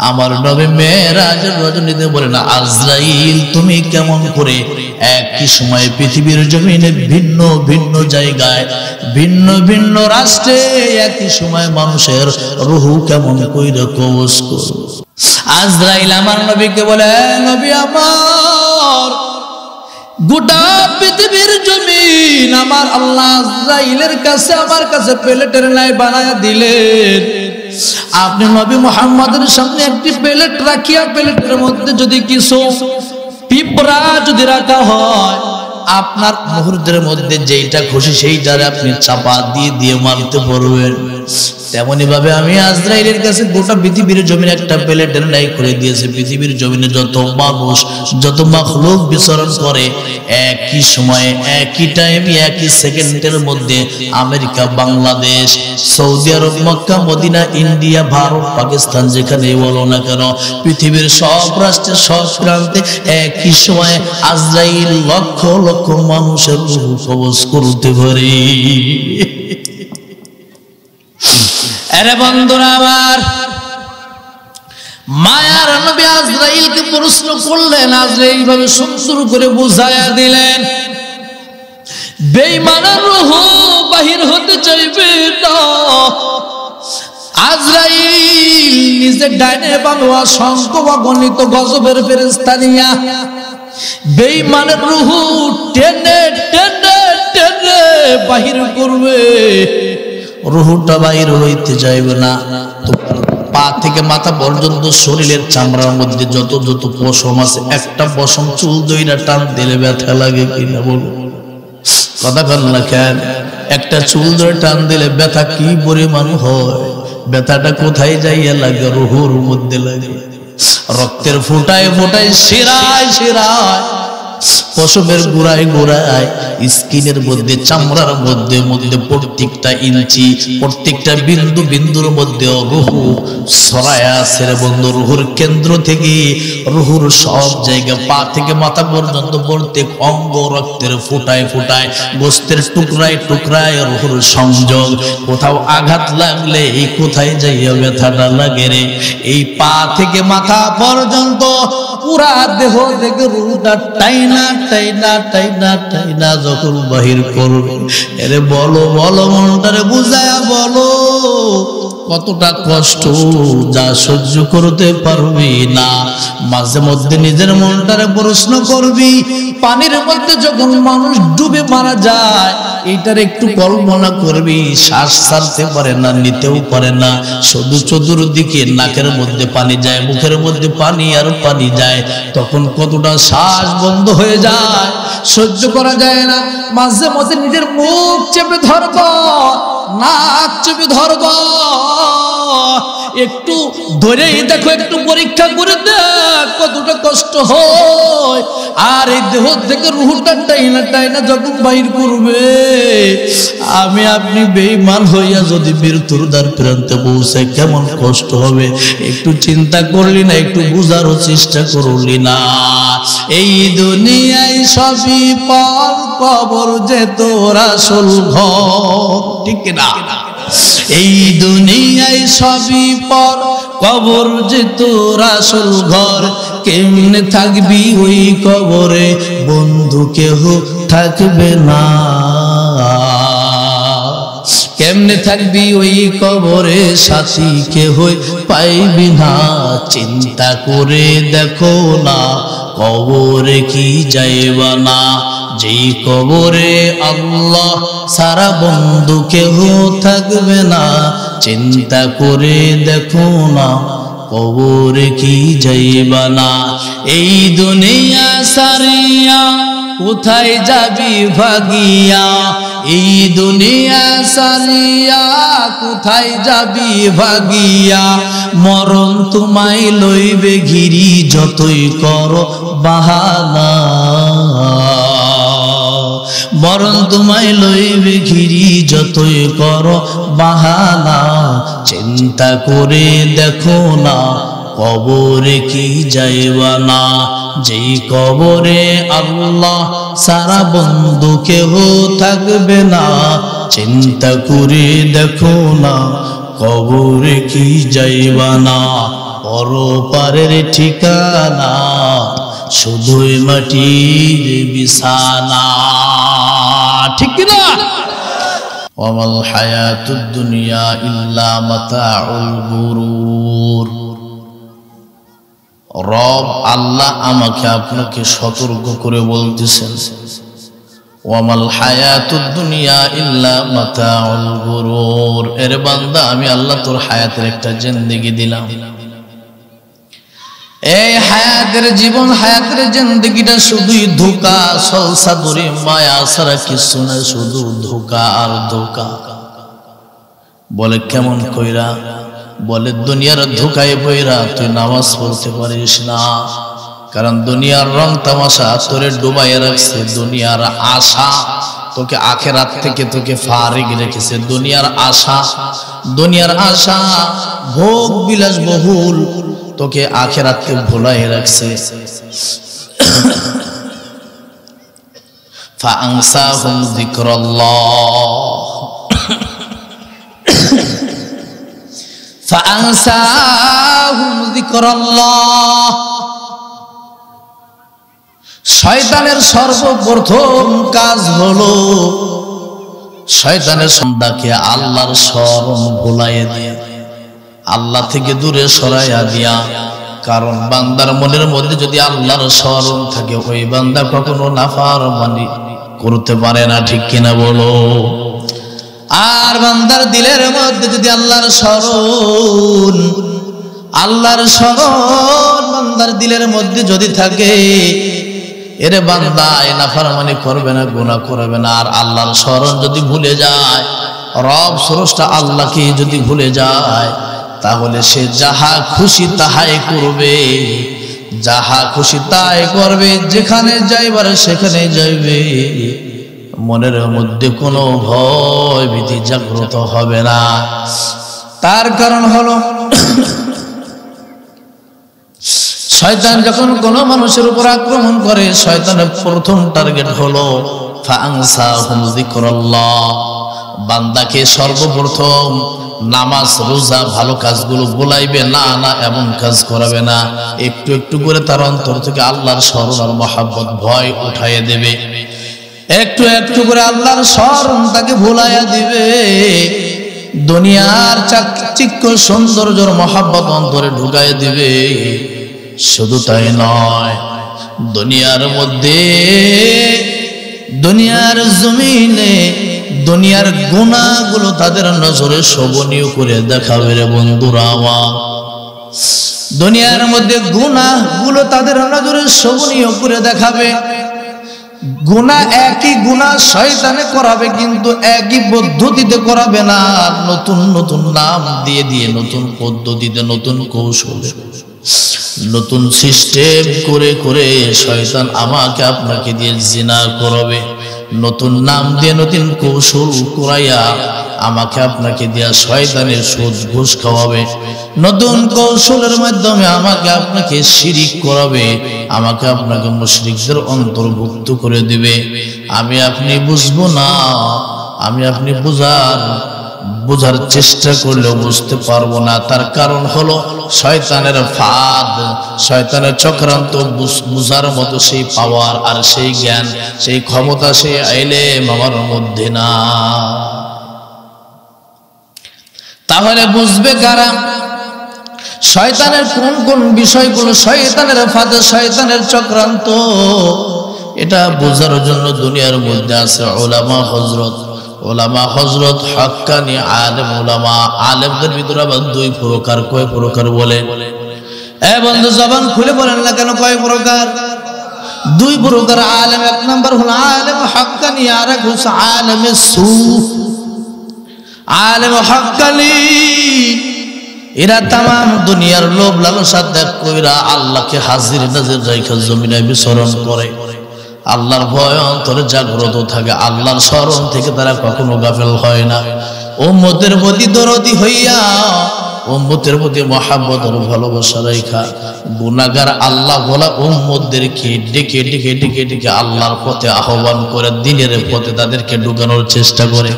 আমার নবী মেরাজের রজনীতে বলেন, আজরাইল তুমি কেমন করে একই সময়ে পৃথিবীর জমিনে ভিন্ন ভিন্ন জায়গায় ভিন্ন ভিন্ন রাষ্ট্রে একই সময় মানুষের রূহ কেমন কইরা কবজ করো? আজরাইল আমার নবীকে বলে, নবী আমার গোটা পৃথিবীর জমিন আমার আল্লাহ আজরাইলের কাছে আমার কাছে প্লেটের লাই বানায়া দিলেন। আপনি নবী মুহাম্মদের সামনে একটি প্লেট রাখিয়া প্লেটের মধ্যে যদি কিছু পিঁপড়া যদি রাখা হয়, আপনার মুহূর্তের মধ্যে যেইটা খুশি সেইটারে আপনি চাপা দিয়ে দিয়ে মারতে পারবেন। তেমনি ভাবে আমি আজরাইলের কাছে গোটা পৃথিবীর জমিনে একটা প্লেটের লাই করে দিয়েছে। পৃথিবীর জমিনে যত মানুষ যত মাখলুক বিচরণ করে একই সময়ে একই টাইমে একই সেকেন্ডের মধ্যে আমেরিকা, বাংলাদেশ, সৌদি আরব, মক্কা, মদিনা, ইন্ডিয়া, ভারত, পাকিস্তান যেখানে বলো না কেন পৃথিবীর সব রাষ্ট্রে সব প্রান্তে একই সময়ে আজরাইল লক্ষ লক্ষ মানুষের রূহ কবজ করতে পারে। আরে বন্ধুরা আমার, মায়ার নবী আজরাইলকে প্রশ্ন করলেন, আজরাইল ভাবে সুন্দর করে বুঝায়া দিলেন, বেঈমানের রূহ বাহির হতে চাইবে না। আজরাইল নিজে ডাইনে বামে অসংখ্য অগণিত গজবের ফেরেশতা নিয়া বেঈমানের রূহ টেনে টেনে টেনে বাহির করবে। রূহটা বাইর হইতে যাইবে না। পা থেকে মাথা পর্যন্ত শরীরের চামড়ার মধ্যে যত যত পশম আছে, একটা পশম চুল দইরা টান দিলে ব্যথা লাগে কিনা বলো? কথা বল না কেন? একটা চুল ধরে টান দিলে ব্যথা কি পরিমাণ হয়? ব্যথাটা কোথায় যাইয়া লাগে? রূহের মধ্যে লাগে। রক্তের ফোঁটায় ফোঁটায় শিরায় শিরায় পশমের গোড়ায় গোড়ায় স্কিনের মধ্যে চামড়ার মধ্যে মধ্যে প্রত্যেকটা ইঞ্চি প্রত্যেকটা বিন্দু বিন্দুর মধ্যে রূহ ছড়ায় আছে। বন্ধু, রূহের কেন্দ্র থেকে রূহের সব জায়গা পা থেকে মাথা পর্যন্ত প্রত্যেক অঙ্গ রক্তের ফোঁটায় ফোঁটায় গোস্তের টুকরায় টুকরায় রূহের সংযোগ। কোথাও আঘাত লাগলে এই কোথায় যাইয়া ব্যথাটা লাগে রে? এই পা থেকে মাথা পর্যন্ত পুরা দেহ থেকে রূহটা টাইনা টাইনা টাইনা টাইনা যখন বাহির করবে, এরে বলো বলো মনটারে বুঝায়া বলো কতটা কষ্ট যা সহ্য করতে পারবি না। মাঝে মধ্যে নিজের মনটারে প্রশ্ন করবি, পানির মধ্যে যখন মানুষ ডুবে মারা যায় এইটার একটু কল্পনা করবি, শ্বাস ছাড়তে পারে না, নিতেও পারে না, শুধু চতুর্দিকে নাকের মধ্যে পানি যায়, মুখের মধ্যে পানি আর পানি যায়, তখন কতটা শ্বাস বন্ধ হয়ে যায়, সহ্য করা যায় না। মাঝে মধ্যে নিজের মুখ চেপে ধরব, নাক চেপে ধরব, একটু ধরেই দেখো, একটু পরীক্ষা করে দেখ কতটা কষ্ট হয়। আর এই দেহ থেকে রূহটা টাইনা টাইনা যখন বাইর করবে, আমি আপনি বেঈমান হইয়া যদি মৃত্যুর দ্বার প্রান্তে পৌঁছে কেমন কষ্ট হবে একটু চিন্তা করলি না? একটু বুঝারও চেষ্টা করলি না? এই দুনিয়ায় সবই পর, কবর যে তোর আসল ঘর, ঠিক না? এই দুনিয়ায় সবই পর, কবর যে তোর আসল ঘর। কেমনে থাকবি ওই কবরে, বন্ধু কেহ থাকবে না। কেমনে থাকবি ওই কবরে, সাথী কেহ পাইবি না। চিন্তা করে দেখো না, কবরে কি যাইবা না। যেই কবরে আল্লাহ সারা বন্ধু কেহ থাকবে না। চিন্তা করে দেখো না, কবরে কি যাইবা না। এই দুনিয়া সারিয়া কোথায় যাবি ভাগিয়া, এই দুনিয়া সারিয়া কোথায় যাবি ভাগিয়া। মরণ তোমায় লইবে ঘিরি, যতই করো বাহানা। মরণ তোমায় লইবে ঘিরি, যতই করো বাহানা। চিন্তা করে দেখো না, কবরে কি যাইবা না। যেই কবরে আল্লাহ সারা বন্ধু কেহ থাকবে না। চিন্তা করে দেখো না, কবরে কি যাইবা না। পরপারের ঠিকানা শুধুই মাটির বিছানা। ঠিক না? ওয়ামাল হায়াতুদ দুনিয়া ইল্লা মাতাউল গুরুর। রব আল্লাহ আমাকে আপনাকে সতর্ক করে বলতেছেন, ওয়ামাল হায়াতুদ দুনিয়া ইল্লা মাতাউল গুরুর। এর বান্দা, আমি আল্লাহ তোর হায়াতের একটা জিন্দেগি দিলাম। এই হায়াতের জীবন, হায়াতের জিন্দেগিটা শুধুই ধোঁকা, সলসাদুরি মায়া ছাড়া কিছু না, শুধু ধোঁকা আর ধোঁকা। বলে কেমন কইরা? বলে দুনিয়ার ধোঁকায় বইরা তুই নামাজ পড়তে পারিস না, কারণ দুনিয়ার রং তামাশা তোরে ডুবাইয়া রাখছে। দুনিয়ার আশা তোকে আখেরাত থেকে তোকে ফারিগ রেখেছে। দুনিয়ার আশা ভোগ বিলাস বহুল তোকে আখেরাতকে ভুলাই রাখছে। ফাআনসাহুম যিকরাল্লাহ, ফাআনসাহুম যিকরাল্লাহ। শয়তানের সর্বপ্রথম কাজ হলো শয়তানের সন্তানকে আল্লাহর স্মরণ ভুলাইয়া দিয়া, আল্লাহ থেকে দূরে সরাইয়া দিয়া। কারণ বান্দার মনের মধ্যে যদি আল্লাহর স্মরণ থাকে, ওই বান্দা কখনো নাফরমানি করতে পারে না। ঠিক কিনা বলো? আর বান্দার দিলের মধ্যে যদি আল্লাহর স্মরণ বান্দার দিলের মধ্যে যদি থাকে, এরে বান্দা এ নাফরমানি করবে না, গুনাহ করবে না। আর আল্লাহর স্মরণ যদি ভুলে যায়, রব স্রষ্টা আল্লাহকে যদি ভুলে যায়, তাহলে সে যাহা খুশি তাহাই করবে, যাহা খুশি তাই করবে, যেখানে যাইবার সেখানে যাইবে। মনের মধ্যে কোনো ভয় ভীতি জাগ্রত হবে না। তার কারণ হলো শয়তান যখন কোনো মানুষের উপর আক্রমণ করে, শয়তানের প্রথম টার্গেট হলো ফাআনসাহুম যিকরাল্লাহ। বান্দাকে সর্বপ্রথম নামাজ, রোজা, ভালো কাজগুলো ভুলাইবে না, এমন কাজ করাবে না। একটু একটু করে তার অন্তর থেকে আল্লাহর স্মরণ আর মহাব্বত, ভয় উঠাইয়া দেবে। একটু একটু করে আল্লাহর স্মরণ তাকে ভুলাইয়া দিবে। দুনিয়ার চাকচিক্য সৌন্দর্যের মহাব্বত অন্তরে ঢুকাইয়া দিবে। শুধু তাই নয়, দুনিয়ার মধ্যে, দুনিয়ার জমিনে দুনিয়ার গুনাহগুলো তাদের নজরে শোভনীয় করে দেখাবে রে বন্ধুরা আমার। দুনিয়ার মধ্যে গুনাহগুলো তাদের নজরে শোভনীয় করে দেখাবে। গুনাহ একই গুনাহ শয়তানে করাবে, কিন্তু একই পদ্ধতিতে করাবে না। নতুন নতুন নাম দিয়ে দিয়ে, নতুন পদ্ধতিতে, নতুন কৌশলে, নতুন সিস্টেম করে করে শয়তান আমাকে আপনাকে দিয়ে জিনা করাবে। নতুন নাম দিয়ে, নতুন কৌশল করাইয়া আমাকে আপনাকে দিয়া শয়তানের সুদ ঘুষ খাওয়াবে। নতুন কৌশলের মাধ্যমে আমাকে আপনাকে শিরিক করাবে, আমাকে আপনাকে মুশরিকদের অন্তর্ভুক্ত করে দিবে। আমি আপনি বুঝবো না, আমি আপনি বোঝার চেষ্টা করলেও বুঝতে পারবো না। তার কারণ হলো শয়তানের ফাঁদ, শয়তানের চক্রান্ত বুঝার মতো সেই পাওয়ার আর সেই জ্ঞান, সেই ক্ষমতা, সেই ইলম আমার মধ্যে না। তাহলে বুঝবে কারা? শয়তানের কোন কোন বিষয়গুলো, শয়তানের ফাঁদ, শয়তানের চক্রান্ত, এটা বোঝার জন্য দুনিয়ার মধ্যে আছে উলামা হযরত। ওলামা হযরত, হক্কানি আলেম ওলামা। আলেমদের ভিতরে আবার দুই প্রকার। কয় প্রকার বলে? এ বন্ধু জবান খুলে বলেন না কেন, কয় প্রকার? দুই প্রকার আলেম। এক নাম্বার হলো আলেম হক্কানি, আর এক হচ্ছে আলেমে সু। আলেম হক্কানি এরা তামাম দুনিয়ার লোভ লালসা ত্যাগ কইরা আল্লাহকে হাজির নাজির রাইখা জমিনে বিচরণ করে। আল্লাহর ভয় অন্তরে জাগ্রত থাকে, আল্লাহর স্মরণ থেকে তারা কখনো গাফেল হয় না। উম্মতের প্রতি দরদি হইয়া, উম্মতের প্রতি মহাব্বত আর ভালোবাসা রাইখা গুনাহগার আল্লাহ বলা উম্মতদেরকে ডেকে ডেকে ডেকে ডেকে আল্লাহর পথে আহ্বান করে, দিনের পথে তাদেরকে ঢুকানোর চেষ্টা করে।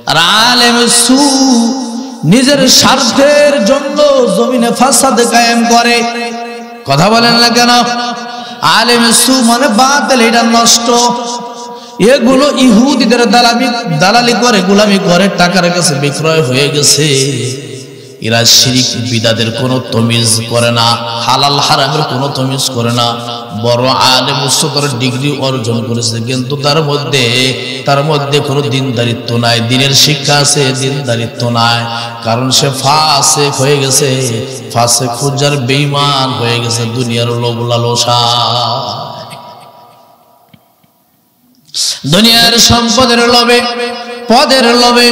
আর আলেম সু নিজের স্বার্থের জন্য জন্য জমিনে ফাসাদ কায়েম করে। কথা বলেন না কেন? আলেম সু মানে বাতিল, এটা নষ্ট। এগুলো ইহুদিদের দালালি করে, গোলামি করে, টাকার কাছে বিক্রয় হয়ে গেছে। এরা শিরিক বিদাতের কোনো তমিজ করে না, হালাল হারামের কোনো তমিজ করে না। বড় আলেম উচ্চতর ডিগ্রি অর্জন করেছে, কিন্তু তার মধ্যে কোনো দিনদারিত্ব নাই। দিনের শিক্ষা আছে, দিনদারিত্ব নাই, কারণ সে ফাসিক হয়ে গেছে। ফাসিক ফুজ্জার বেঈমান হয়ে গেছে দুনিয়ার লোভ লালসা, দুনিয়ার সম্পদের লোভে, পদের লোভে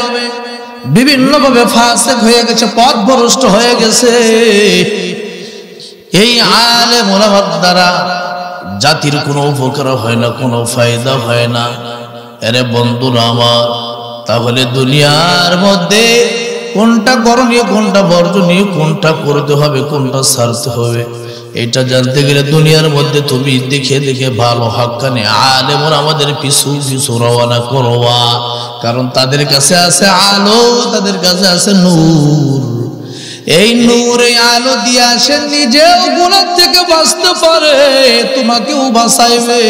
বিভিন্ন ভাবে ফাসিক হয়ে গেছে, পথভ্রষ্ট হয়ে গেছে। এই আলেম ওলামার দ্বারা জাতির কোনো উপকার হয় না, কোনো ফায়দা হয় না। আরে বন্ধুরা আমার, তাহলে দুনিয়ার মধ্যে কোনটা করণীয়, কোনটা বর্জনীয়, কোনটা করতে হবে, কোনটা ছাড়তে হবে, এটা জানতে গেলে দুনিয়ার মধ্যে তুমি দেখে দেখে ভালো হাক্কানি আলেমরা আমাদের পিছু পিছু রওনা করবা। কারণ তাদের কাছে আছে আলো, তাদের কাছে আছে নূর। এই নূর, এই আলো দিয়ে আসে নিজেও গুনাহ থেকে বাঁচতে পারে, তোমাকেও বাঁচাইবে।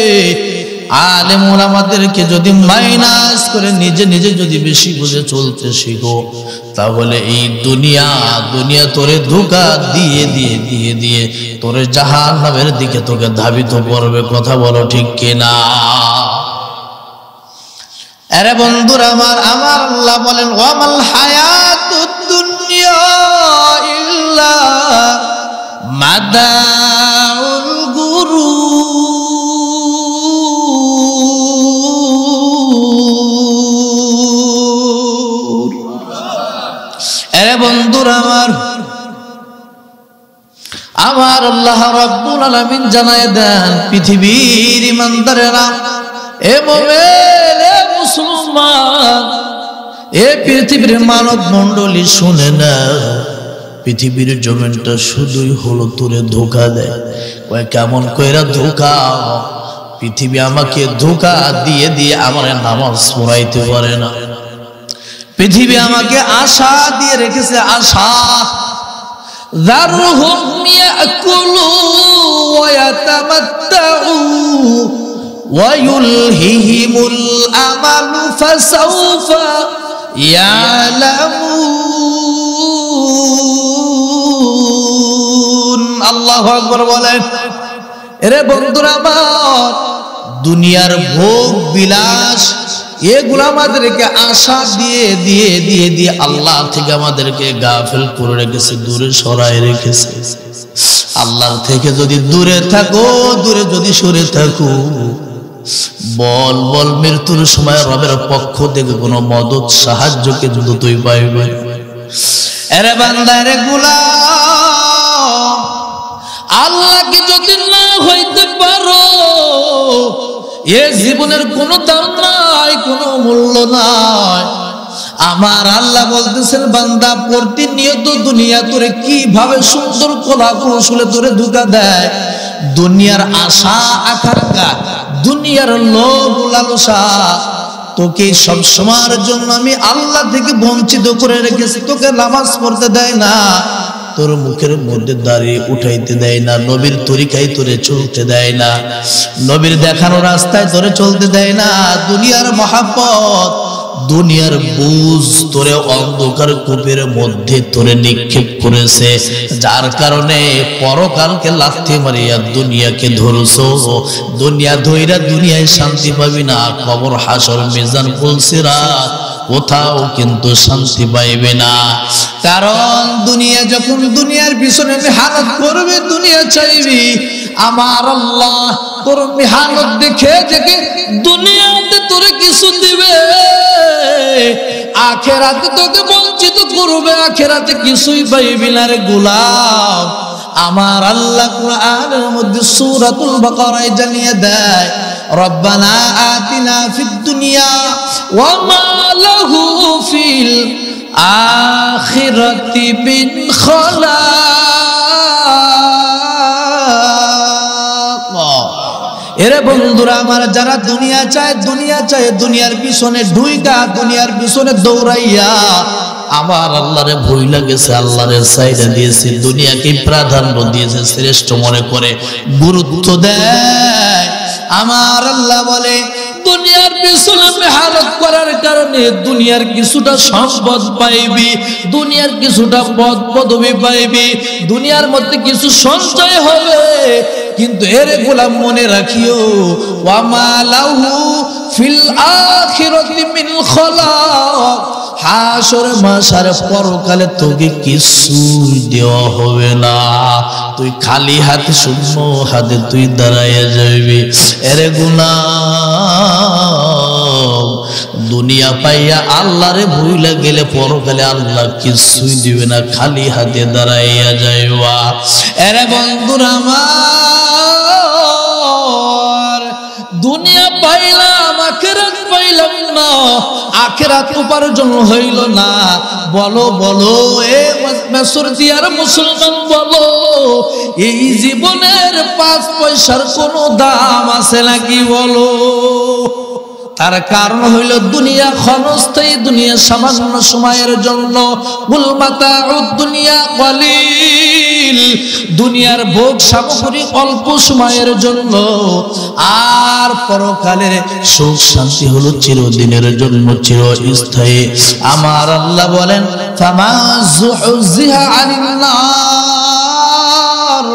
আলেম ওলামাদেরকে যদি মাইনাস করে নিজে নিজে যদি বেশি বুঝে চলতে শিখো, তাহলে এই দুনিয়া তোরে ধোঁকা দিয়ে দিয়ে দিয়ে দিয়ে তোরে জাহান্নামের দিকে তোকে ধাবিত করবে। কথা বলো ঠিক কিনা? আরে বন্ধুরা আমার, আল্লাহ বলেন ওয়ামাল হায়াতুদ দুনিয়া ইল্লা মাদাউল গুরুর। আরে বন্ধুরা আমার আল্লাহ রাব্বুল আলামিন জানায় দেন, পৃথিবীর ইমানদারেরা, এ মুমিন, এ মুসলমান, এ পৃথিবীর মানব মণ্ডলী শুনে না, পৃথিবীর জমিনটা শুধুই হলো তোরে ধোঁকা দেয়। কয় কেমন কইরা ধোঁকা? পৃথিবী আমাকে ধোঁকা দিয়ে দিয়ে আমার নামাজ পড়াইতে পারে না। পৃথিবী আমাকে আশা দিয়ে রেখেছে, আশা। যারহুম ইয়াকুলু ওয়া ইয়াতামাত্তাউ ওয়া ইউলহিহিমুল আমালু ফাসাউফা ইয়ালামুন। আল্লাহু আকবার বলেন। এরে বন্ধুরা আমার, দুনিয়ার ভোগ বিলাস এগুলো আমাদেরকে আশা দিয়ে দিয়ে দিয়ে দিয়ে আল্লাহ থেকে আমাদেরকে গাফেল করে রেখেছে, দূরে সরায় রেখেছে। আল্লাহর থেকে যদি দূরে থাকো, দূরে যদি সরে থাকো, বল বল মৃত্যুর সময় রবের পক্ষ থেকে কোনো মদত সাহায্য কিন্তু তুই পাইবে। এরে বান্দা, রে গোলাম, আল্লাহকে যদি না হইতে পারো, এ জীবনের কোনো দাম নাই, কোনো মূল্য নাই। আমার আল্লাহ বলতেছেন, বান্দা প্রতিনিয়ত দুনিয়া তোরে কিভাবে সুন্দর কলা কৌশলে তোরে ধোঁকা দেয়। দুনিয়ার আশা আকাঙ্ক্ষা, দুনিয়ার লোভ লালসা তোকে সব সময়ের জন্য আমি আল্লাহ থেকে বঞ্চিত করে রেখেছি। তোকে নামাজ পড়তে দেয় না, তোর মুখের মধ্যে দাঁড়িয়ে উঠাইতে দেয় না, নবীর তরিকায় তোরে চলতে দেয় না, নবীর দেখানো রাস্তায় তোরে চলতে দেয় না। দুনিয়ার মহাব্বত, দুনিয়ার বুঝ তোরে অন্ধকার কূপের মধ্যে তোরে নিক্ষেপ করেছে, যার কারণে পরকালকে লাথি মারিয়া দুনিয়াকে ধরছো। দুনিয়া ধইরা দুনিয়ায় শান্তি পাবি না, কবর হাসর মিজান পুলসিরাত কোথাও কিন্তু শান্তি পাইবে না। কারণ দুনিয়া যখন দুনিয়ার পিছনে মেহনত করবে, দুনিয়া চাইবি, আমার আল্লাহ তোর মেহনত দেখে দেখে দুনিয়াতে তোরে কিছু দিবে, আখেরাতে তোকে বঞ্চিত করবে, আখেরাতে কিছুই পাইবি না। রে গোলাম, আমার আল্লাহ কুরআনের মধ্যে সূরাতুল বাকারায় জানিয়ে দেয়, রব্বানা আতিনা ফিদ দুনিয়া ওয়া মা লাহু ফিল আখিরাতি মিন খালাক। এরে বন্ধুরা আমার, যারা দুনিয়া চায়, দুনিয়ার পিছনে ঢুইকা, দুনিয়ার পিছনে দৌড়াইয়া আমার আল্লাহরে ভুইলা গেছে, আল্লাহরে সাইডা দিয়েছে, দুনিয়াকে প্রাধান্য দিয়েছে, শ্রেষ্ঠ মনে করে গুরুত্ব দেয়। আমার আল্লাহ বলে দুনিয়ার পিছনে মেহনত করার কারণে দুনিয়ার কিছুটা সম্পদ পাইবি, দুনিয়ার কিছুটা পদ পদবি পাইবি, দুনিয়ার মধ্যে কিছু সঞ্চয় হবে, কিন্তু এর গোলাম মনে রাখিও ওয়া মা লাহু ফিল আখিরাতি মিন খালাক, হাসর মাশার পরকালে তোকে কিছু দেওয়া হবে না, তুই খালি হাতে শূন্য হাতে তুই দাঁড়াইয়া যাবি। এরে গোলাম দুনিয়া পাইয়া আল্লাহরে ভুইলা গেলে পরকালে আল্লাহ কিছুই দিবে না, খালি হাতে দাঁড়াইয়া যাইবা। এরে বন্ধুরা আমার, দুনিয়া পাইলাম আখিরাত পাইলাম না, আখিরাত উপার্জন হইল না। বলো বলো এ মেসুরদিয়ার মুসলমান বলো, এই জীবনের 5 পয়সার কোনো দাম আছে নাকি বলো? তার কারণ হইল দুনিয়া ক্ষণস্থায়ী, দুনিয়া সামান্য সময়ের জন্য। কুল মাতাউদ দুনিয়া কলিল, দুনিয়ার ভোগ সামগ্রী অল্প সময়ের জন্য, আর পরকালের সুখ শান্তি হলো চিরদিনের জন্য, চিরস্থায়ী। আমার আল্লাহ বলেন ফামা যুহজিহা আনিন নার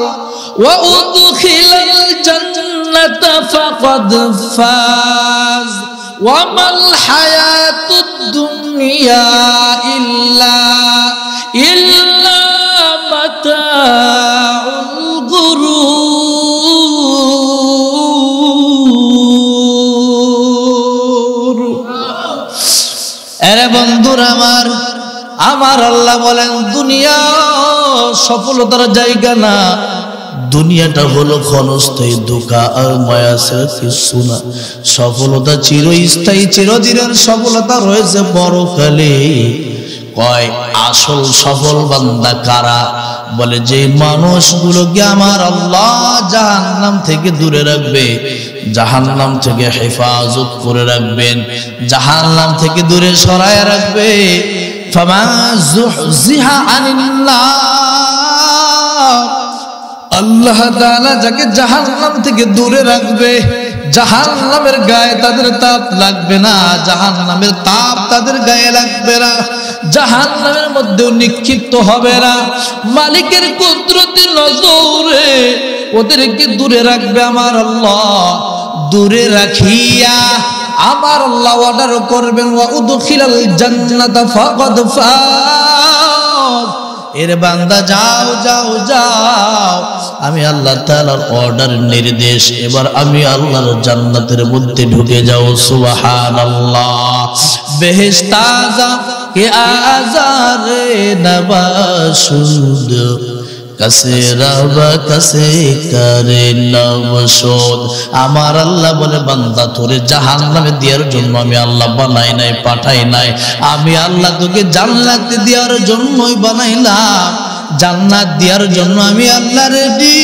ওয়া উদখিলাল জান্নাতা ফাকাদ ফাজ ওয়া মাল হায়াতুদ দুনিয়া ইল্লা মাতাউল গুরুর। আরে বন্ধুরা আমার আল্লাহ বলেন দুনিয়া সফলতার জায়গা না, দুনিয়াটা হলো ক্ষণস্থায়ী, ধোঁকা আর মায়া ছাড়া কিছু না। সফলতা চিরস্থায়ী, চিরদিনের সফলতা রয়েছে পরকালে। কয় আসল সফল বান্দা কারা? বলে যে মানুষগুলোকে আমার আল্লাহ জাহান্নাম থেকে দূরে রাখবে, জাহান্নাম থেকে হেফাজত করে রাখবেন, জাহান্নাম থেকে দূরে সরায় রাখবে। ফামা যুহজিহা আনিন নার, আল্লাহ তাআলা যাকে জাহান্নাম থেকে দূরে রাখবে, জাহান্নামের গায়ে তাদের তাপ লাগবে না, জাহান্নামের তাপ তাদের গায়ে লাগবে না, জাহান্নামের মধ্যেও নিক্ষিপ্ত হবে না। মালিকের কুদরতি নজরে ওদেরকে দূরে রাখবে আমার আল্লাহ। দূরে রাখিয়া আমার আল্লাহ অর্ডার করবেন ওয়া উদখিলাল জান্নাতা ফাকাদ ফাজ, এর বান্দা যাও যাও যাও, আমি আল্লাহ তাআলার অর্ডার নির্দেশ, এবার আমি আল্লাহর জান্নাতের মধ্যে ঢুকে যাও। সুবহানাল্লাহ। বেহেশত আযা কে আজারে নবাসুদ, কাছে রাবা কাছে করে নবসুদ। আমার আল্লাহ বলে বান্দা তোরে জাহান্নামে দেওয়ার জন্য আমি আল্লাহ বানাই নাই, পাঠাই নাই, আমি আল্লাহ তোকে জান্নাতে দেওয়ার জন্যই বানাইলাম, জান্নাত দেওয়ার জন্য আমি আল্লাহ রেডি।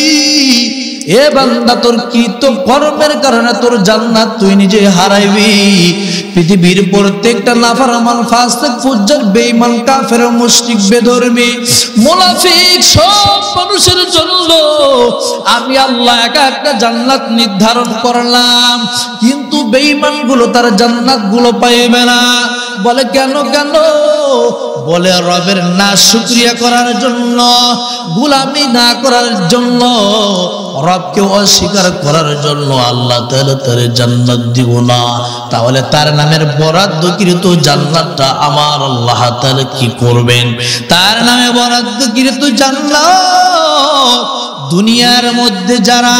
এ বান্দা তোর কৃত কর্মের কারণে তোর জান্নাত তুই নিজে হারাইবি। পৃথিবীর প্রত্যেকটা নাফরমান, ফাসিক, ফুজ্জার, বেঈমান, কাফের, মুশরিক, বেধর্মী, মুনাফিক সব মানুষের জন্য আমি আল্লাহ একা একটা জান্নাত নির্ধারণ করলাম, কিন্তু বেঈমান গুলো তার জান্নাত গুলো পাইবে না। বলে কেন কেন? বলে রবের না শুকরিয়া করার জন্য, গোলামি না করার জন্য, রবকে অস্বীকার করার জন্য আল্লাহ তাআলা তার জান্নাত দিব না। তাহলে তার নামের বরাদ্দকৃত জান্নাতটা আমার আল্লাহ তাআলা কি করবেন? তার নামে বরাদ্দকৃত জান্নাত দুনিয়ার মধ্যে যারা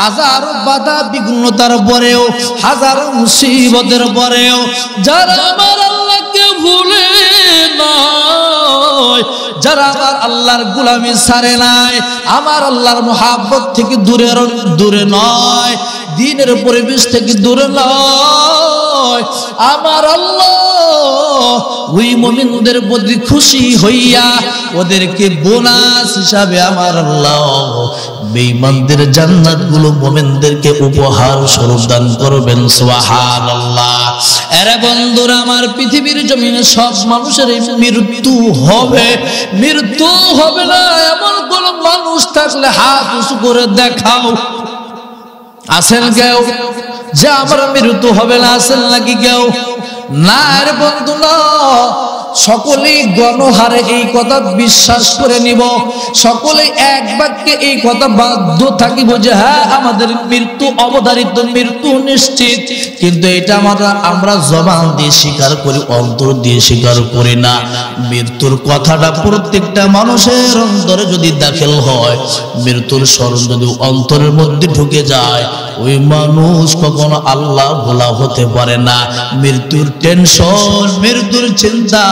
হাজারো বাধা বিঘ্নতার পরেও, হাজারো মুসিবতের পরেও যারা আমার আল্লাহকে ভুলে নাই, যারা আমার আল্লাহর গোলামি ছাড়ে নাই, আমার আল্লাহর মহব্বত থেকে দূরে নয়, দ্বীনের পরিবেশ থেকে দূরে নয়, আমার আল্লাহ ওই মুমিনদের প্রতি খুশি হইয়া ওদেরকে বোনাস হিসাবে আমার আল্লাহ বেঈমানদের জান্নাতগুলো মুমিনদেরকে উপহার স্বরূপ দান করবেন। সুবহানাল্লাহ। আরে বন্ধুরা আমার, পৃথিবীর জমিনে সব মানুষের মৃত্যু হবে, মৃত্যু হবে না এমন কোন মানুষ থাকলে হাত উঁচু করে দেখাও। আছেন কেউ যে আমার মৃত্যু হবে না? আছেন নাকি কেউ? না রে বন্ধু না। সকলেই গণহারে এই কথা বিশ্বাস করে নিব, সকলেই এক বাক্যে এই কথা বাধ্য থাকিব যে হ্যাঁ আমাদের মৃত্যু অবধারিত, মৃত্যু নিশ্চিত। কিন্তু এটা আমরা জবান দিয়ে স্বীকার করি, অন্তর দিয়ে স্বীকার করি না। মৃত্যুর কথাটা প্রত্যেকটা মানুষের অন্তরে যদি দাখিল হয়, মৃত্যুর স্মরণ যদি অন্তরের মধ্যে ঢুকে যায়, ওই মানুষ কখনো আল্লাহ ভোলা হতে পারে না। মৃত্যুর টেনশন, মৃত্যুর চিন্তা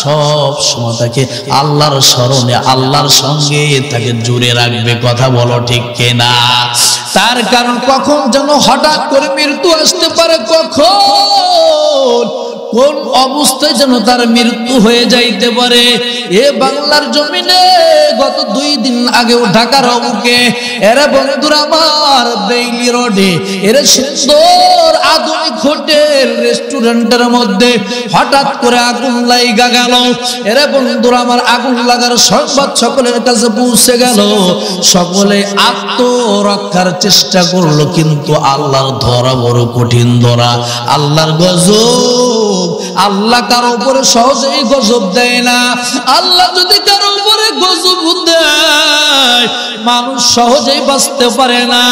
সব সময় তাকে আল্লাহর স্মরণে, আল্লাহর সঙ্গে তাকে জুড়ে রাখবে। কথা বলো ঠিক কিনা? তার কারণ কখন যেন হঠাৎ করে মৃত্যু আসতে পারে, কখন কোন অবস্থায় যেন তার মৃত্যু হয়ে যাইতে পারে। এ বাংলার জমিনে গত 2 দিন আগেও ঢাকার অবুকে এরা বন্ধুরা আমার বেইলি রোডে এরা সুন্দর আধুনিক হোটেল রেস্টুরেন্টের মধ্যে হঠাৎ করে আগুন লাগা গেল। এরা বন্ধুরা আমার আগুন লাগার সংবাদ সকলের কাছে পৌঁছে গেল। সকলে আত্মরক্ষার চেষ্টা করলো, কিন্তু আল্লাহর ধরা বড় কঠিন ধরা, আল্লাহর গজব। আল্লাহ কারো উপরে সহজেই গজব দেয় না। আল্লাহ যদি কারো উপরে গজব দেয়, মানুষ সহজেই বাঁচতে পারে না।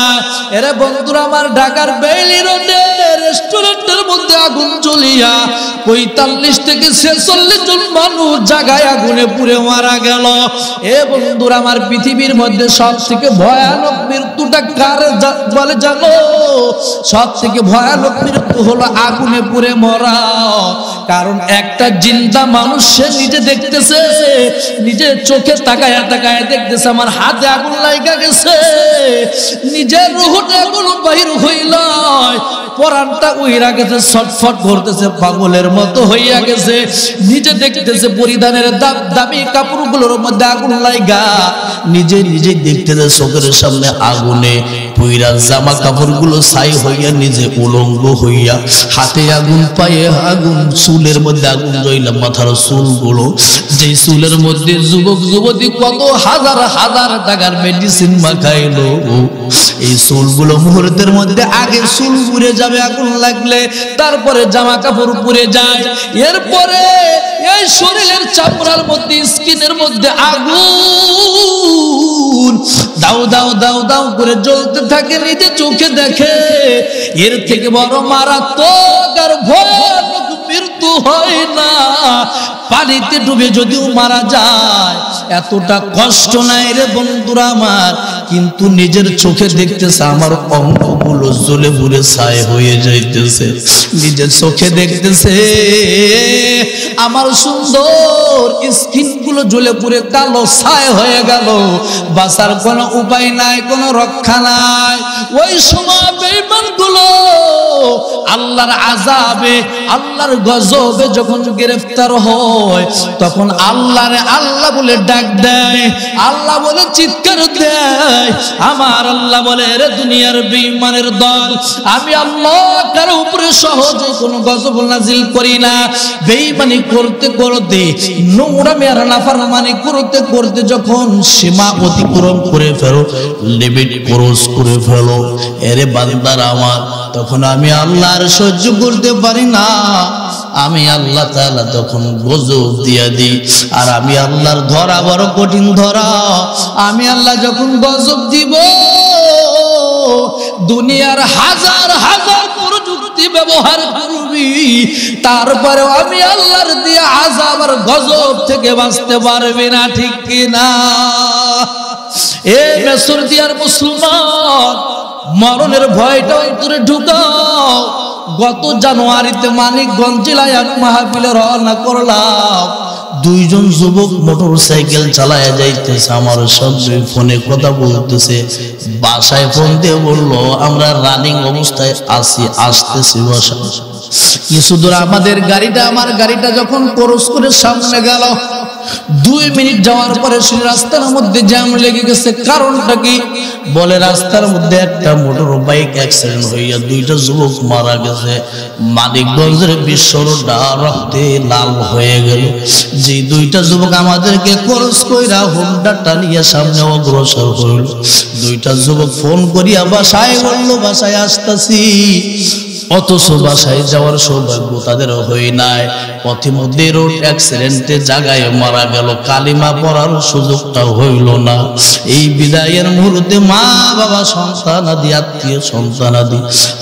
এরে বন্ধুরা আমার, ঢাকার বেইলি রোডে রেস্টুরেন্টের মধ্যে আগুন জ্বলিয়া 45 থেকে 46 জন মানুষ জায়গায় আগুনে পুড়ে মারা গেল। এ বন্ধুরা আমার, পৃথিবীর মধ্যে সব থেকে ভয়ানক মৃত্যুটা কার বলে জানো? সব থেকে ভয়ানক মৃত্যু হলো আগুনে পুড়ে মরা। কারণ একটা জিন্দা মানুষ সে নিজে দেখতেছে, নিজের চোখে তাকায় তাকায় দেখতেছে আমার হাতে আগুন লাগা গেছে, নিজের রুহটা এখনো বাহির হইল, পরানটা উইরা গেছে, ছটফট করতেছে, পাগলের মতো হইয়া গেছে। নিজে দেখতেছে পরিধানের দামি কাপড়গুলোর মধ্যে আগুন লাগা, নিজে নিজে দেখতেছে চোখের সামনে আগুনে পুইরা জামা কাপড়গুলো ছাই হইয়া, নিজে উলঙ্গ হইয়া, হাতে আগুন, পায়ে আগুন, চুলের মধ্যে আগুন জ্বলা, মাথার চুলগুলো, যে চুলের মধ্যে যুবক যুবতী কত হাজার হাজার টাকার মেডিসিন মাখাইলো, এই চুলগুলো মুহূর্তের মধ্যে আগে চুল পুড়ে যাবে আগুন লাগলে, তারপরে জামা কাপড় পুড়ে যায়, এরপরে এই শরীরের চামড়ার মধ্যে, স্কিনের মধ্যে আগুন দাও দাও দাও দাও করে জ্বলতে থাকে, নিজে চোখে দেখে। এর থেকে বড় মারাত্মক আর ভয়ানক মৃত্যু হয় না। পানিতে ডুবে যদিও মারা যায় এতটা কষ্ট নাই রে বন্ধুরা আমার, কিন্তু নিজের চোখে দেখতেছে আমার অঙ্গগুলো জ্বলে পুড়ে ছাই হয়ে যাইতেছে, নিজের চোখে দেখতেছে আমার সুন্দর স্কিন গুলো জ্বলে পুড়ে কালো ছাই হয়ে গেল, বাঁচার কোনো উপায় নাই, কোনো রক্ষা নাই। ওই সময় বেঈমান গুলো আল্লাহর আযাবে, আল্লাহর গজবে যখন গ্রেফতার হয়, তখন আল্লাহরে আল্লাহ বলে ডাক দেয়, আল্লাহ বলে চিৎকার দেয়। আমার আল্লাহ বলে, রে দুনিয়ার বেঈমানের দল, আমি আল্লাহ কারো উপরে সহজে কোনো গজব নাজিল করি না। বেঈমানি করতে করতে, নোংরামি আর নাফরমানি করতে করতে যখন সীমা অতিক্রম করে ফেলো, লিমিট ক্রস করে ফেলো, এরে বান্দার আমার, তখন আমি আল্লাহ আর সহ্য করতে পারি না। আমি আল্লাহ তাআলা তখন গজব দিয়া দিই। আর আমি আল্লাহর ধরা বড় কঠিন ধরা। আমি আল্লাহ যখন গজব দিব, দুনিয়ার হাজার হাজার প্রযুক্তি ব্যবহার করবি, তারপরেও আমি আল্লাহর দিয়া আযাব আর গজব থেকে বাঁচতে পারবি না, ঠিক কিনা? এ মেসর দিয়ার মুসলমান, মরণের ভয়টা অন্তরে ঢুকাও। গত জানুয়ারিতে মানিকগঞ্জ জেলায় আমি মাহফিলে রওনা করলাম। 2 জন যুবক মোটর সাইকেল চালায় যাইতেছে, আমার সঙ্গে ফোনে কথা বলতেছে। বাসায় ফোন দিয়ে বললো আমরা রানিং অবস্থায় আছি, আসতেছি বাসা। কিছু দূর আমাদের গাড়িটা, আমার গাড়িটা যখন ক্রস করে সামনে গেল, 2 মিনিট যাওয়ার পরে শুনি রাস্তার মধ্যে জ্যাম লেগে গেছে। কারণটা কি? বলে রাস্তার মধ্যে একটা মোটর বাইক অ্যাক্সিডেন্ট হইয়া 2টা যুবক মারা গেছে। মানিকগঞ্জের বিশ্ব রোডটা রক্তে লাল হয়ে গেল। যে 2টা যুবক আমাদেরকে খরচ কইরা হোন্ডা টানিয়া সামনে অগ্রসর হইল। 2টা যুবক ফোন করিয়া বাসায় বলল বাসায় আসতাছি, অথচ বাসায় যাওয়ার সৌভাগ্য তাদের হয় নাই। পথিমধ্যে রোড অ্যাক্সিডেন্টে জায়গায় মারা গেল, কালিমা পড়ার সুযোগটা হইল না। এই বিদায়ের মুহূর্তে মা বাবা সন্তানাদি আত্মীয় সন্তানাদি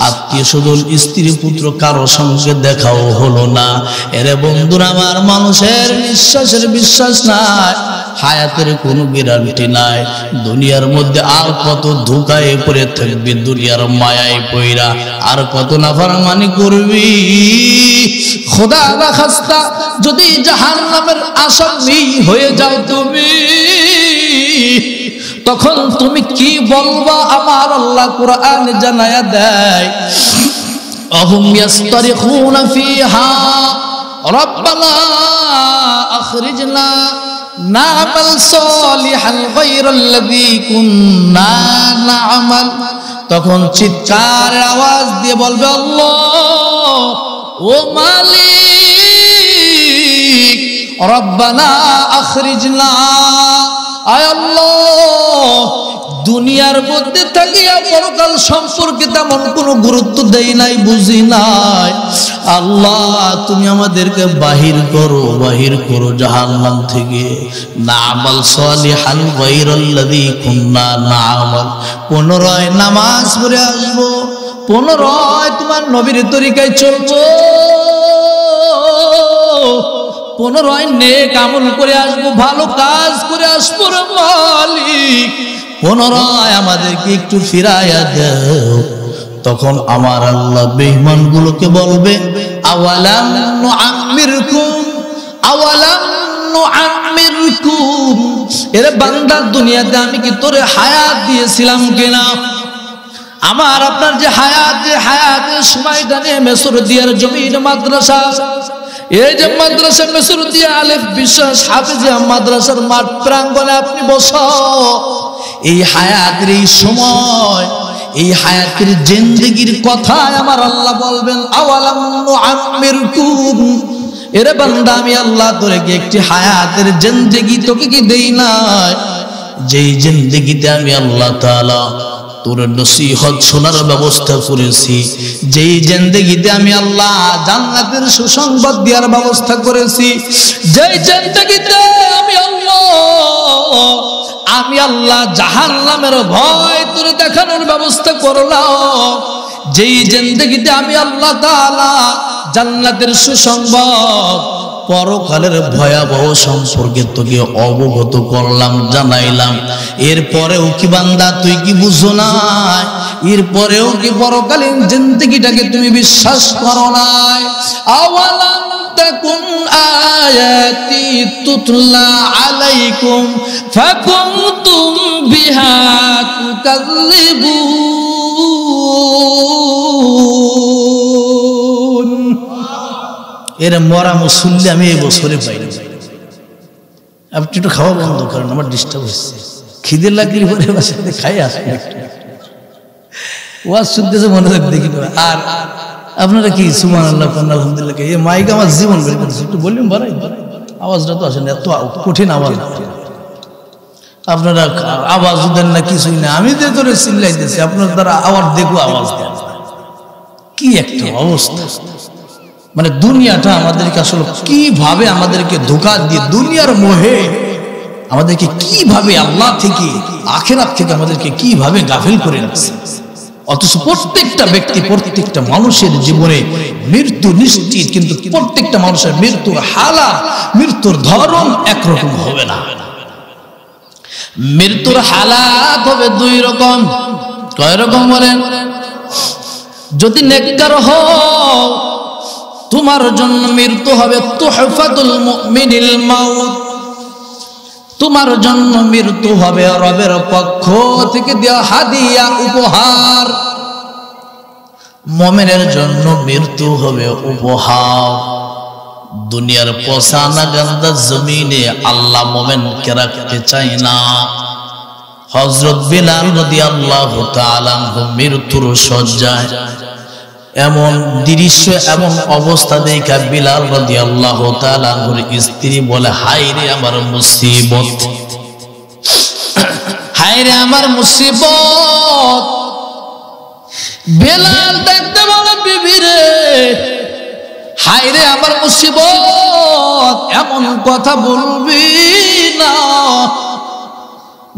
আত্মীয় স্বজন স্ত্রী পুত্র কারো সঙ্গে দেখাও হলো না। এরে বন্ধুরা আমার, মানুষের নিঃশ্বাসের বিশ্বাস নাই, হায়াতের কোনো গ্যারান্টি নাই। দুনিয়ার মধ্যে আর কত ধোঁকায় পড়ে থাকবি, দুনিয়ার মায়ায় পইরা আর কত নাফরমানি করবি। খোদা না খাস্তা যদি জাহান্নামের আসামি হয়ে যাও তুমি, তখন তুমি কি বলবা? আমার আল্লাহ কোরআনে জানায়া দেয়, আহুম ইয়াস্তারিখুনা ফিহা রব্বানা আখরিজনা না'মাল সালিহান গায়রাল্লাযী কুন্না না'মাল। তখন চিৎকারের আওয়াজ দিয়ে বলবে, আল্লাহ ও মালিক, রব্বানা আখরিজনা, আয় আল্লাহ দুনিয়ার মধ্যে থাকিয়া পরকাল সম্পর্কে তেমন কোনো গুরুত্ব দেই নাই, বুঝি নাই। আল্লাহ তুমি আমাদেরকে বাহির করো জাহান্নাম থেকে। না'মাল সালিহান গায়রাল্লাযী কুন্না না'মাল। পুনরায় নামাজ পড়ে আসবো, পুনরায় তোমার নবীর তরিকায় চলবো, পুনরায় নেক আমল করে আসবো, ভালো কাজ করে আসবো। রে মালিক, পুনরায় আমাদেরকে একটু ফিরাইয়া দাও। তখন আমার আল্লাহ বেঈমান গুলোকে বলবে, আওয়ালাম নুআম্মিরকুম, আওয়ালাম নুআম্মিরকুম, এরে বান্দা দুনিয়াতে আমি কি তোরে হায়াত দিয়েছিলাম কিনা? আমার আপনার যে হায়াত, যে হায়াতের সময়টা নিয়ে মেসরদিয়ার জমির মাদ্রাসা, এই যে মাদ্রাসা মেসরদিয়া আলেফ বিশ্বাস হাফেজিয়া মাদ্রাসার মাঠ প্রাঙ্গণে আপনি বসো, এই হায়াতের এই সময়, এই হায়াতের জিন্দেগির কথা আমার আল্লাহ বলবেন, আওয়ালাম নুআম্মিরকুম, এরে বান্দা আমি আল্লাহ তোরে কি একটি হায়াতের জিন্দেগি তোকে কি দেই নাই? যেই জিন্দেগিতে আমি আল্লাহ তাআলা তোর নসিহত শোনার ব্যবস্থা করেছি, যেই জিন্দেগিতে আমি আল্লাহ জান্নাতের সুসংবাদ দেওয়ার ব্যবস্থা করেছি, যেই জিন্দেগিতে আমি আল্লাহ জাহান্নামের ভয় তোর দেখানোর ব্যবস্থা করলাম, যেই জিন্দেগিতে আমি আল্লাহ তাআলা জান্নাতের সুসংবাদ পরকালের ভয়াবহ সম্পর্কে তোকে অবগত করলাম, জানাইলাম, এরপরেও কি বান্দা তুই কি বুঝো না? এরপরেও কি পরকালীন জিন্দেগিটাকে তুমি বিশ্বাস করো না? আওয়ালাম তাকুন আয়াতি তুতলা আলাইকুম ফাকুনতুম বিহা তুকাযযিবুন। এর মরা মুসল্লি আমি এই বছরে পাইনি। আপনি একটু খাওয়া বন্ধ করেন, আমার ডিস্টার্ব হচ্ছে। খিদে লাগলে পরে বাসাতে খাই আসেন, একটু ওয়াজ শুনতেছে মনে রাখ দেখি। আর আপনারা কি সুবহানাল্লাহ আলহামদুলিল্লাহ, এই মাইক আমার জীবন বের করতেছে, একটু ভলিউম বাড়াই, আওয়াজটা তো আসে না, এত কঠিন আওয়াজ। আপনারা আওয়াজ দেন না, কিছুই না, আমি তো তোরে চিল্লাইতেছি, আপনার দ্বারা আওয়াজ দেখো আওয়াজ দেন। কি একটা অবস্থা! মানে দুনিয়াটা আমাদেরকে আসলে কিভাবে আমাদেরকে ধোঁকা দিয়ে, দুনিয়ার মোহে আমাদেরকে কিভাবে আল্লাহ থেকে আখিরাত থেকে আমাদেরকে কিভাবে গাফিল করে রাখছে। অথচ প্রত্যেকটা ব্যক্তি, প্রত্যেকটা মানুষের জীবনে মৃত্যু নিশ্চিত, কিন্তু প্রত্যেকটা মানুষের মৃত্যুর হালাত, মৃত্যুর ধরন একরকম হবে না। মৃত্যুর হালাত হবে 2 রকম। কয় রকম বলেন? যদি নেককার হও তোমার জন্য মৃত্যু হবে তুহফাতুল মুমিনিল মাউত, তোমার জন্য মৃত্যু হবে রবের পক্ষ থেকে দেওয়া হাদিয়া, উপহার। মুমিনের জন্য মৃত্যু হবে উপহার। দুনিয়ার পসানা গন্ধা জমিনে আল্লাহ মোমেনকে রাখতে চায় না। হযরত বিলাল রাদিয়াল্লাহু তাআলা মৃত্যুর শয্যায়, এমন দৃশ্য এমন অবস্থা দেখা বিলাল রাদিয়াল্লাহু তাআলা স্ত্রী বলে, হায় রে আমার মুসিবত, হায় রে আমার মুসিবত। বিলাল দেখতে বলে, বিবি রে, হায় রে আমার মুসিবত, এমন কথা বলবি না।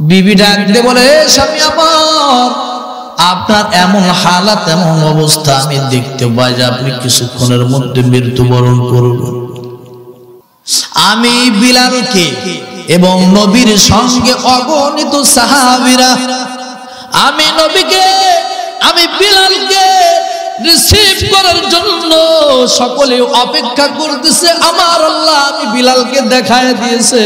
বিবি ডাকতে বলে, স্বামী আমার, আপনার এমন হালাত এমন অবস্থা আমি দেখতে পাই যে আপনি কিছুক্ষণের মধ্যে মৃত্যুবরণ করবেন। আমি বিলালকে এবং নবীর সঙ্গে অগণিত সাহাবীরা, আমি নবীকে, আমি বিলালকে রিসিভ করার জন্য সকলে অপেক্ষা করতেছে। আমার আল্লাহ আমি বিলালকে দেখায় দিয়েছে,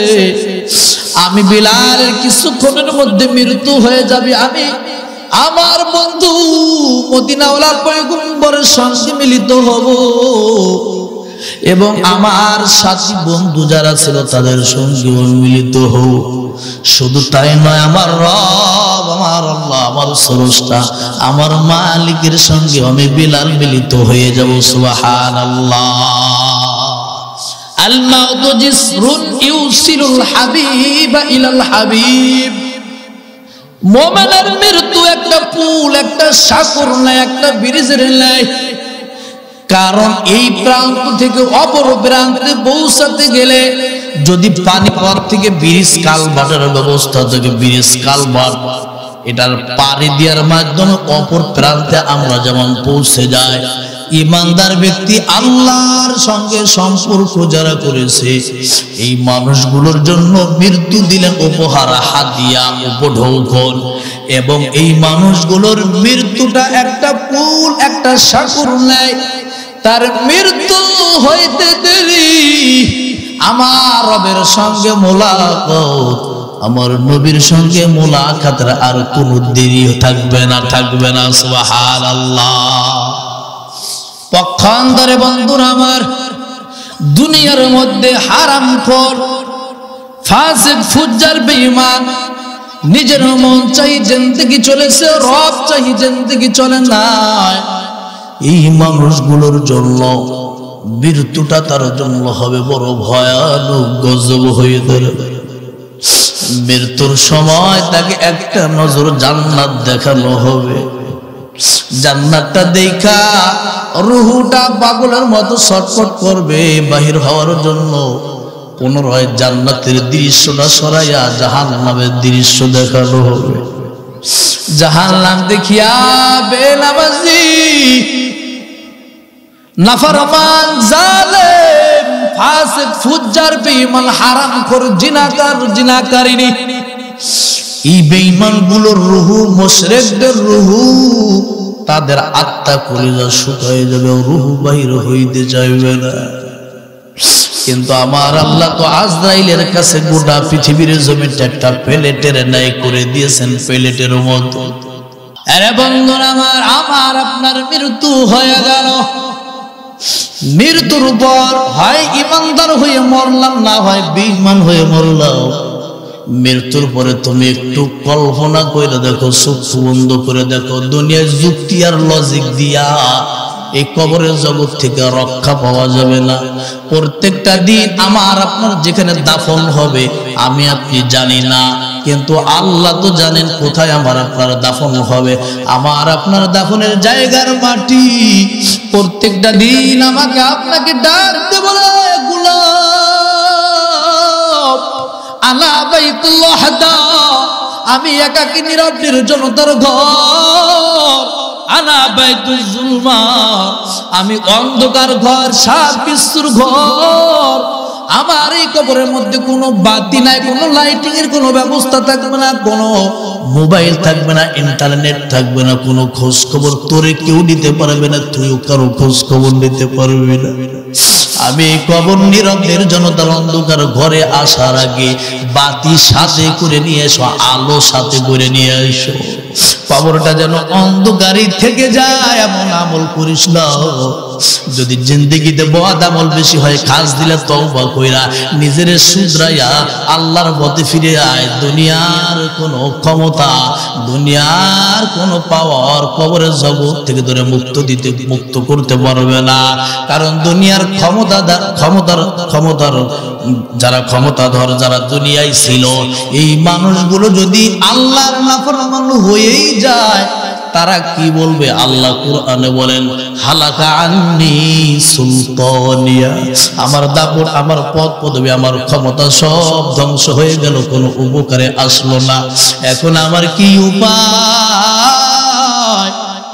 আমি বিলালের কিছুক্ষণের মধ্যে মৃত্যু হয়ে যাবে। আমি আমার বন্ধু মদিনাওয়ালা পয়গম্বরের সঙ্গে মিলিত হব এবং আমার সাথী বন্ধু যারা ছিল তাদের সঙ্গে মিলিত হব। শুধু তাই নয়, আমার রব, আমার আল্লাহ, আমার স্রষ্টা, আমার মালিকের সঙ্গে আমি বিলাল মিলিত হয়ে যাব। সুবহানাল্লাহ। আল মাউতু জিসরুন ইউসিলুল হাবিবা ইলাল হাবিব। মুমিনের মৃত্যু একটা পুল, একটা সাগর নয়, একটা ব্রিজের নয়। কারণ এই প্রান্ত থেকে অপর প্রান্তে পৌঁছাতে গেলে যদি পানিপথ থেকে ব্রিজ কালভার্টের ব্যবস্থা থাকে, ব্রিজ কালভার্ট এটার পাড়ি দেওয়ার মাধ্যমে অপর প্রান্তে আমরা যেমন পৌঁছে যাই, ইমানদার ব্যক্তি আল্লাহর সঙ্গে সম্পর্ক যারা করেছে এই মানুষগুলোর জন্য মৃত্যু দিলেন উপহার, হাদিয়া, উপঢৌকন। এবং এই মানুষগুলোর মৃত্যুটা একটা পুল, একটা সাগর নেয়। তার মৃত্যু হইতে দেরি আমার রবের সঙ্গে মোলাকাত, আমার নবীর সঙ্গে মোলাকাতের আর কোনো দেরি থাকবে না, থাকবে না। সুবহানাল্লাহ। পক্ষান্তরে বন্ধুরা আমার, দুনিয়ার মধ্যে হারামখোর, ফাসিক, ফুজ্জার, বেঈমান নিজের মন চাই জিন্দেগি চলেছে, রব চাই জিন্দেগি চলে না। এই মানুষগুলোর জন্য মৃত্যুটা তার জন্য হবে বড় ভয়ানক, গজব হয়ে দাঁড়াবে। মৃত্যুর সময় তাকে একটা নজর জান্নাত দেখানো হবে। জান্নাতটা দেখা রুহুটা পাগলের মতো ছটফট করবে বাহির হওয়ার জন্য। পুনরায় জান্নাতের দৃশ্যটা সরাইয়া জাহান্নামের দৃশ্য দেখানো হবে। জাহান্নাম দেখিয়া বেনামাজি, নাফরমান, জালেম, ফাসিক, ফুজ্জার, বেঈমান, হারামখোর, জিনাকার, জিনাকারিনী, এই বেঈমানগুলোর রুহু, মুশরিকদের রুহু, তাদের আত্মা কলিজা শুকায় যাবে, রুহু বাহির হইতে চাইবে না। কিন্তু আমার আল্লাহ তো আজরাইলের কাছে গোটা পৃথিবীর জমিটা একটা প্লেটের ন্যায় করে দিয়েছেন, প্লেটের মতো। আরে বন্ধুরা আমার, আমার আপনার মৃত্যু হয়ে গেল। মৃত্যুর পর হয় ইমানদার হয়ে মরলাম, না হয় বেঈমান হয়ে মরলাম। মৃত্যুর পরে তুমি একটু কল্পনা করে দেখো, চক্ষু বন্ধ করে দেখো, দুনিয়ার যুক্তি আর লজিক দিয়া এই কবরের জগৎ থেকে রক্ষা পাওয়া যাবে না। প্রত্যেকটা দিন আমার আপনার যেখানে দাফন হবে আমি আপনি জানি না, কিন্তু আল্লাহ তো জানেন কোথায় আমার আপনার দাফন হবে। আমার আপনার দাফনের জায়গার মাটি প্রত্যেকটা দিন আমাকে আপনাকে ডাকতে বলে, গোলাম আলা বাইতুল্লাহ, আমি একাকী নীরব নির্জনতার ঘর, আনা বাইতুল জুলমা, আমি অন্ধকার ঘর, সাত বিশ্বর ঘর। আমার এই কবরের মধ্যে কোনো বাতি নাই, কোনো লাইটিং এর কোনো ব্যবস্থা থাকবে না, কোনো মোবাইল থাকবে না, ইন্টারনেট থাকবে না, কোনো খোঁজ খবর তোরে কেউ নিতে পারবে না, তুইও কারো খোঁজ খবর নিতে পারবি না। আমি কবর নীরব নির্জনতার অন্ধকার ঘরে আসার আগে বাতি সাথে করে নিয়ে এসো, আলো সাথে করে নিয়ে এসো। কবরটা যেন অন্ধকারই থেকে যায় এমন আমল করিস না। যদি জিন্দেগিতে বদ আমল বেশি হয় কাজ দিলে তওবা কইরা নিজের শুধরাইয়া আল্লাহর পথে ফিরে আয়। দুনিয়ার কোনো ক্ষমতা, দুনিয়ার কোনো পাওয়ার কবরের জগৎ থেকে ধরে মুক্ত করতে পারবে না। কারণ দুনিয়ার ক্ষমতার যারা ক্ষমতাধর, যারা দুনিয়ায় ছিল, এই মানুষগুলো যদি আল্লাহর নাফরমান হয়েই যায়, তারা কি বলবে? আল্লাহ কুরআনে বলেন, হালাকা আন্নি সুলতানিয়া, আমার দাপট, আমার পদ পদবী, আমার ক্ষমতা সব ধ্বংস হয়ে গেল, কোনো উপকারে আসলো না। এখন আমার কি উপায়?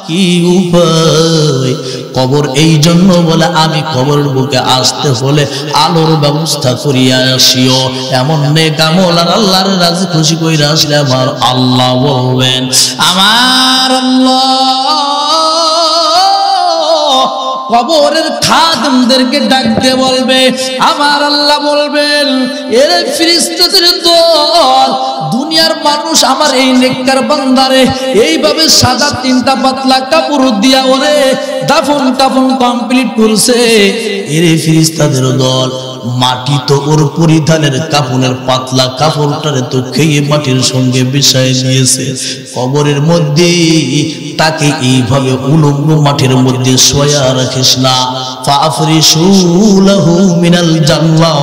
কি উপায়? কবর এই জন্য বলে আমি কবরের বুকে আসতে হলে আলোর ব্যবস্থা করিয়া আসিও। এমন নেক আমল আর আল্লাহর রাজি খুশি কইরা আসলে আমার আল্লাহ বলবেন, আমার আল্লাহ কবরের খাদেমদেরকে ডাকতে বলবে, আমার আল্লাহ বলবেন, এর ফেরেশতাদের দল, দুনিয়ার মানুষ আমার এই নেককার বান্দারে এইভাবে সাদা তিনটা পাতলা কাপড় দিয়া ওরে দাফন কাফন কমপ্লিট করছে। এর ফেরেশতাদের দল মাটি তো ওর পরিধানের কাফনের পাতলা কাপড়টারে তো খেয়ে মাটির সঙ্গে মিশিয়ে দিয়েছে। কবরের মধ্যে তাকে এইভাবে উলঙ্গ মাটির মধ্যে শোয়া রাখিস না। ফাফরিশু লাহু মিনাল জান্নাহ,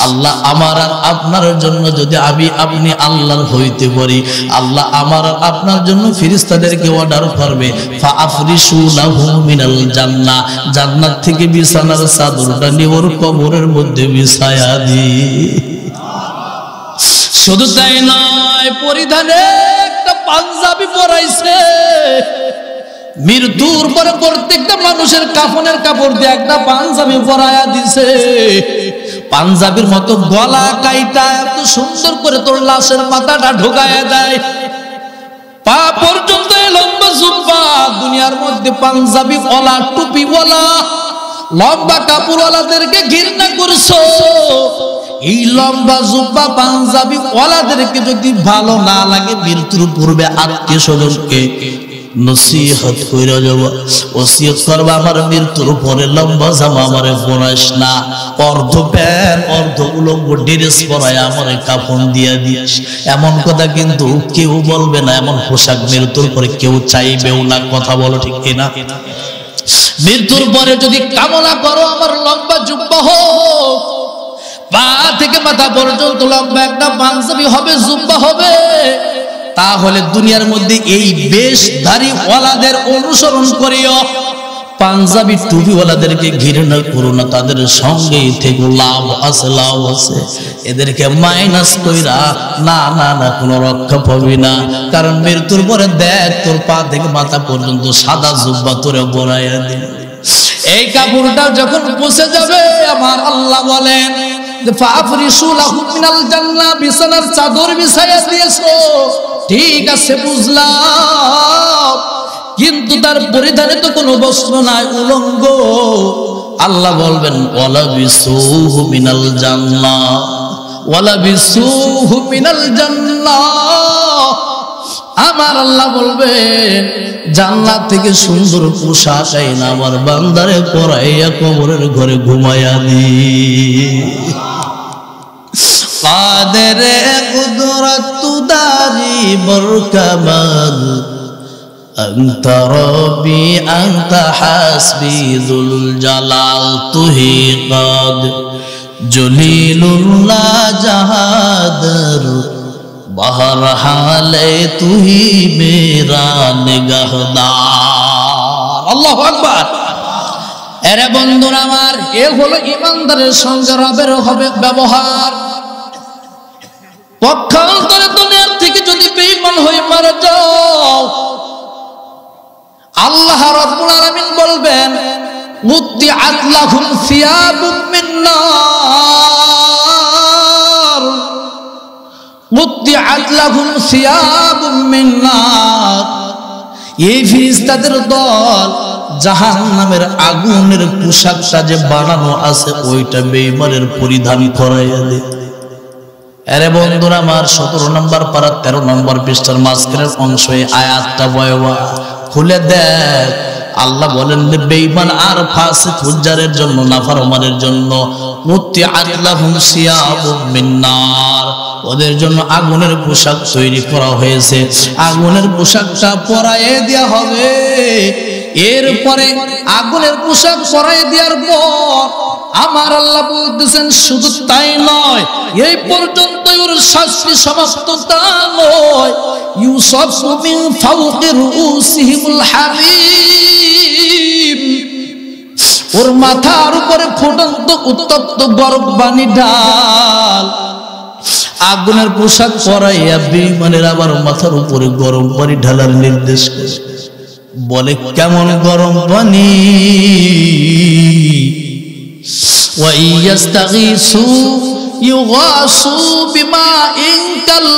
আল্লাহ আমার আর আপনার জন্য যদি আপনি আল্লাহর হইতে পারি, আল্লাহ আমার আর আপনার জন্য ফেরেশতাদেরকে অর্ডার করবে, ফাফরিশু লাহু মিনাল জান্নাহ, জান্নাত থেকে বিছানার চাদরটা নিয়ে ওর কবরের মধ্যে বিছায়া দি। শুধু তাই নয়, পরিধানে একটা পাঞ্জাবি পরাইছে। মৃত্যুর পরে প্রত্যেকটা মানুষের কাফনের কাপড় দিয়ে একটা পাঞ্জাবি পরায়া দিছে। পাঞ্জাবির মতো গলা কাইটা এত সুন্দর করে তোর লাশের মাথাটা ঢোকায়া দেয়, পা পর্যন্ত লম্বা জুব্বা। দুনিয়ার মধ্যে পাঞ্জাবি ওয়ালা, টুপি ওয়ালা, লম্বা কাপড়ওয়ালাদেরকে ঘৃণা করছো। এই লম্বা জুব্বা পাঞ্জাবি ওয়ালাদেরকে যদি ভালো না লাগে, মৃত্যুর পূর্বে আত্মীয় স্বজনকে নসিহত কইরা যাওয়া, ওসিয়ত করবা, আমার মৃত্যুর পরে লম্বা জামা আমারে পরাইস না, অর্ধ প্যান্ট অর্ধ উলঙ্গ ড্রেস পরায় আমারে কাফন দিয়া দিস। এমন কথা কিন্তু কেউ বলবে না, এমন পোশাক মৃত্যুর পরে কেউ চাইবেও না। কথা বলো ঠিক কিনা? মৃত্যুর পরে যদি কামনা করো আমার লম্বা জুব্বা হোক, পা থেকে মাথা পর্যন্ত লম্বা একটা পাঞ্জাবি হবে, জুব্বা হবে, তাহলে দুনিয়ার মধ্যে এই বেশধারী ওয়ালাদের অনুসরণ করিও, পাঞ্জাবি টুপিওয়ালাদেরকে ঘৃণা করো না, তাদের সঙ্গেই থেকে লাভ আছে, লাভ আছে। এদেরকে মাইনাস কইরা না না না, কোনো রক্ষা পাবি না। কারণ মৃত্যুর পরে দেখ তোর পা থেকে মাথা পর্যন্ত সাদা জুব্বা তোরে পরাইয়া দিল। এই কাপড়টা যখন পচে যাবে, আমার আল্লাহ বলেন যে ফাফরিশু লাহু মিনাল জান্নাহ, বিছানার চাদর বিছাইয়া দিয়েছো, ঠিক আছে বুঝলাম, কিন্তু তার পরিধানে তো কোনো বস্ত্র নাই, উলঙ্গ। আল্লাহ বলবেন ওয়ালা বিসুহু মিনাল জান্নাহ, ওয়ালা বিসুহু মিনাল জান্নাহ। আমার আল্লাহ বলবেন জান্নাত থেকে সুন্দর পোশাক আইনা আমার বান্দারে পরাইয়া কবরের ঘরে ঘুমাইয়া দি। কাদের কুদরত দারি বরকামাল, আনতা রব্বি আনতা হাসবি যুল জালাল, তুহি কাদ জলিলুল্লাহ জাহাদর, বাহর হালে তুহি মেরা নিগাহদার। আল্লাহু আকবার। এরে বন্ধুরা আমার, এ হলো ইমানদারের সঙ্গে রবের হবে ব্যবহার। পক্ষান্তরে দুনিয়ার থেকে যদি বেঈমান হয়ে মারা যাও, আল্লাহ রাব্বুল আলামিন বলবেন উদ্দিআত লাহুম সিয়াবুম মিন নার, উদ্দিআত লাহুম সিয়াবুম মিন নার। এই ফেরেশতাদের দল জাহান্নামের আগুনের পোশাকটা যে বানানো আছে, ওইটা বেঈমানের পরিধান করাইয়া দেয়। আরে বন্ধুরা আমার, 17 নম্বর পারা 13 নম্বর পৃষ্ঠার মাঝখানের অংশ, এই আয়াতটা ভয়াবহ। খুলে দেখ আল্লাহ বলেন যে বেঈমান আর ফাসিক ফুজ্জারের জন্য, নাফরমানের জন্য মুত্তিআত লাহুম সিয়াবুম মিন নার, ওদের জন্য আগুনের পোশাক তৈরি করা হয়েছে। আগুনের পোশাকটা পরায়ে দেয়া হবে। এরপরে আগুনের পোশাক পরায়ে দেওয়ার পর আমার আল্লাহ বলতেছেন শুধু তাই নয়, এই পর্যন্ত ওর শাস্তি সমাপ্ত তা নয়, ইউসাফু মিন ফাওকি রুউসিহিমুল হামিম, ওর মাথার উপরে ফুটন্ত উত্তপ্ত গরম পানি ঢাল। আগুনের পোশাক পরাইয়া বেঈমানের আবার মাথার উপরে গরম পানি ঢালার নির্দেশ করে। বলে কেমন গরম পানি? ওয়া ইয়াস্তাগীসু ইউগাসু বিমাইন কাল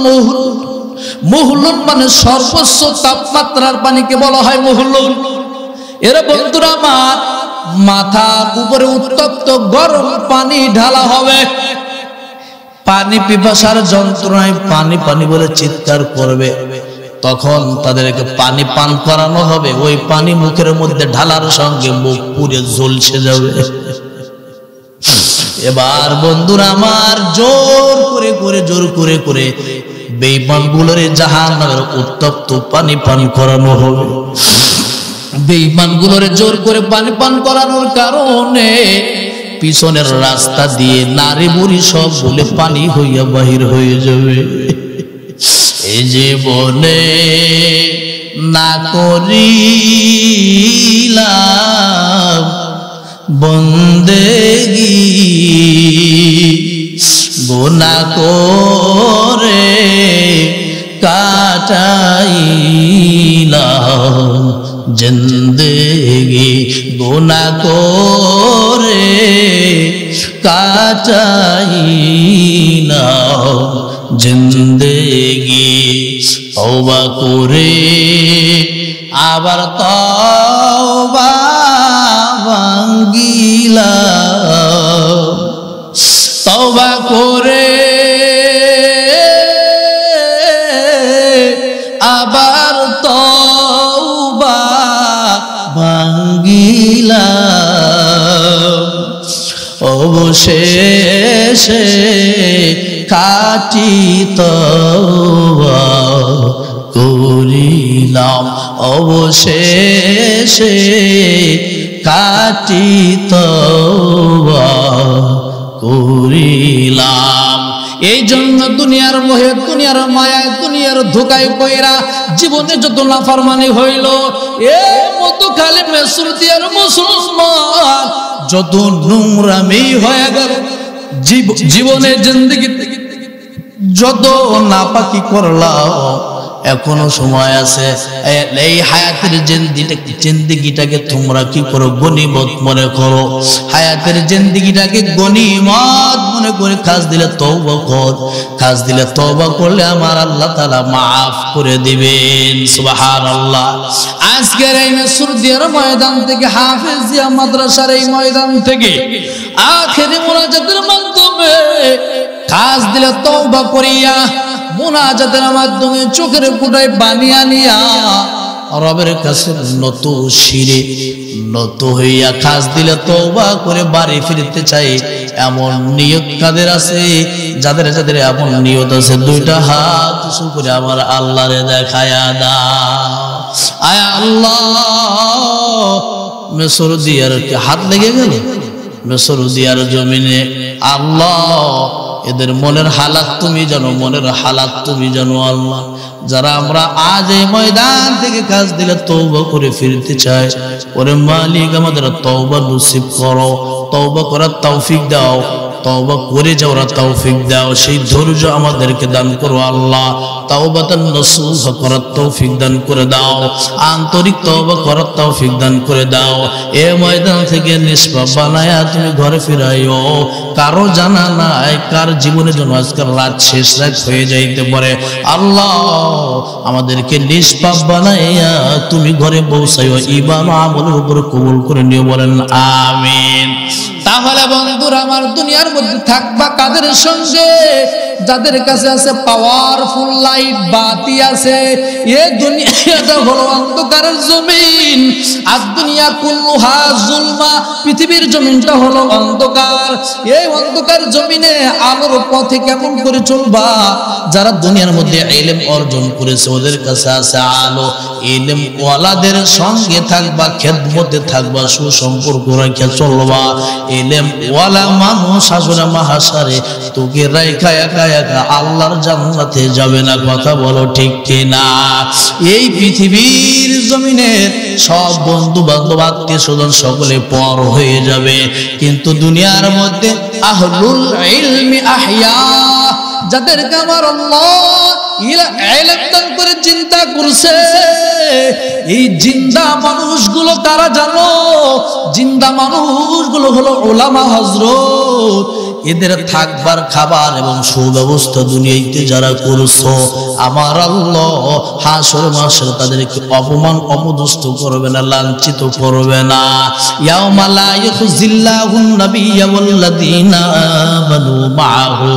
মুহল। মুহলুন মানে সর্বোচ্চ তাপমাত্রার পানিকে বলা হয় মুহলুন। এর বন্ধুরা আমার, মাথার উপরে উত্তপ্ত গরম পানি ঢালা হবে। পানি পিপাসার যন্ত্রণায় পানি পানি বলে চিৎকার করবে, তখন তাদেরকে পানি পান করানো হবে। ওই পানি মুখের মধ্যে ঢালার সঙ্গে মুখ পুড়ে ঝলসে যাবে। এবার বন্ধুরা আমার, জোর করে করে বেঈমানগুলোর জাহান্নামের উত্তপ্ত পানি পান করানো হবে। বেঈমানগুলোর জোর করে পানি পান করানোর কারণে পিছনের রাস্তা দিয়ে নারী বুড়ি সব বলে পানি হইয়া বাহির হয়ে যাবে। এ জীবনে না করিলাম বন্দেগি, গুনাহ করে কাটাইলাম জিন্দেগি, গুনাহ করে কাটাইলাম জিন্দেগি। তওবা করে আবার তওবা ভাঙ্গিলাম, তওবা করে আবার তওবা ভাঙ্গিলাম, অবশেষে খাঁটি তওবা করিলাম, অবশেষে খাঁটি তওবা করিলাম। এই জন্য দুনিয়ার মোহে, দুনিয়ার মায়ায়, দুনিয়ার ধোকায় পয়রা জীবনে যত নাফরমানি হইল, এ মধুখালী মেসুরদিয়ার মুসলমান যত নোংরামি হয়ে গেল, জীবনে জিন্দেগিতে যত নাপাকি করলাম, এখনো সময় আছে। এই হায়াতের জিন্দেগিটাকে তোমরা কি করো? গনিমত মনে করো। হায়াতের জিন্দেগিটাকে গনিমত মনে করে কাজ দিলে তওবা কর। কাজ দিলে তওবা করলে আমার আল্লাহ তাআলা মাফ করে দিবেন। সুবহানাল্লাহ। আজকের এই মেসুরদিয়ার ময়দান থেকে, হাফেজিয়া মাদ্রাসার এই ময়দান থেকে আখেরি মুনাজাতের মাধ্যমে কাজ দিলে তওবা করিয়া, মুনাজাতের মাধ্যমে চোখের কোটায় পানি আনিয়া রবের কাছে নত শিরে নত হইয়া কাজ দিলে তওবা করে বাড়ি ফিরতে চাই, এমন নিয়ত কাদের আছে? যাদের যাদের এমন নিয়ত আছে, দুইটা হাত উঁচু করে আমার আল্লাহরে দেখায়া দাও। আয় আল্লাহ, মেসুরদিয়ার হাত লেগে গেল মেসুরদিয়ার জমিনে। আল্লাহ, এদের মনের হালাত তুমি জানো, মনের হালাত তুমি জানো আল্লাহ। যারা আমরা আজ এই ময়দান থেকে কাজ দিলে তওবা করে ফিরতে চাই, ওরে মালিক আমাদের তওবা নসিব করো, তওবা করার তৌফিক দাও, তওবা করে যাওয়ার তৌফিক দাও, সেই ধৈর্য আমাদেরকে দান করো আল্লাহ। তাওবাতান নসুহ করার তৌফিক দান করে দাও, আন্তরিক তওবা করার তৌফিক দান করে দাও। এই ময়দান থেকে নিষ্পাপ বানায়া তুমি ঘরে ফিরাইও। কারো জানা নাই কার জীবনে যেন আজকাল রাত শেষ রাত হয়ে যাইতে পারে, আল্লাহ আমাদেরকে নিষ্পাপ বানাইয়া তুমি ঘরে পৌঁছাইও, ঈমান ও আমলের উপর কবুল করে নিও, বলেন আমিন। তাহলে বন্ধুরা আমার, দুনিয়ার মধ্যে থাকবা কাদের সঙ্গে? যাদের কাছে আছে পাওয়ারফুল লাইট বাতি আছে, এই দুনিয়াটা হলো অন্ধকারের জমিন। আর দুনিয়া কুল্লুহা জুলমা, পৃথিবীর জমিনটা হলো অন্ধকার। এই অন্ধকার জমিনে আলোর পথে কেমন করে চলবা? যারা দুনিয়ার মধ্যে ইলম অর্জন করেছে ওদের কাছে আছে আলো। ইলম ওয়ালাদের সঙ্গে থাকবা, খেদমতে থাকবা, সুসম্পর্ক রেখে চলবা। ইলম ওয়ালা মানুষ আসলে মাহাশারে তোকে রাইখা একা একা আল্লাহর জান্নাতে যাবে না। কথা বলো ঠিক কিনা? এই পৃথিবীর জমিনের সব বন্ধু বান্ধব আত্মীয় স্বজন সকলে পর হয়ে যাবে, কিন্তু দুনিয়ার মধ্যে আহলুল ইলমি আহইয়া, যাদেরকে আমার আল্লাহ ইলম দান করে চিন্তা করছে, এই জিন্দা মানুষগুলো কারা জানো? জিন্দা মানুষগুলো হলো উলামা হযরত। এদের থাকবার খাবার এবং সুব্যবস্থা দুনিয়াতে যারা করছো, আমার আল্লাহ হাসর মাসর তাদেরকে অপমান অপদস্থ করবে না, লাঞ্ছিত করবে না। ইয়াউমা লা ইখজিল্লাহুন নাবিয়্যা ওয়াল্লাযীনা আমানু মাআহু,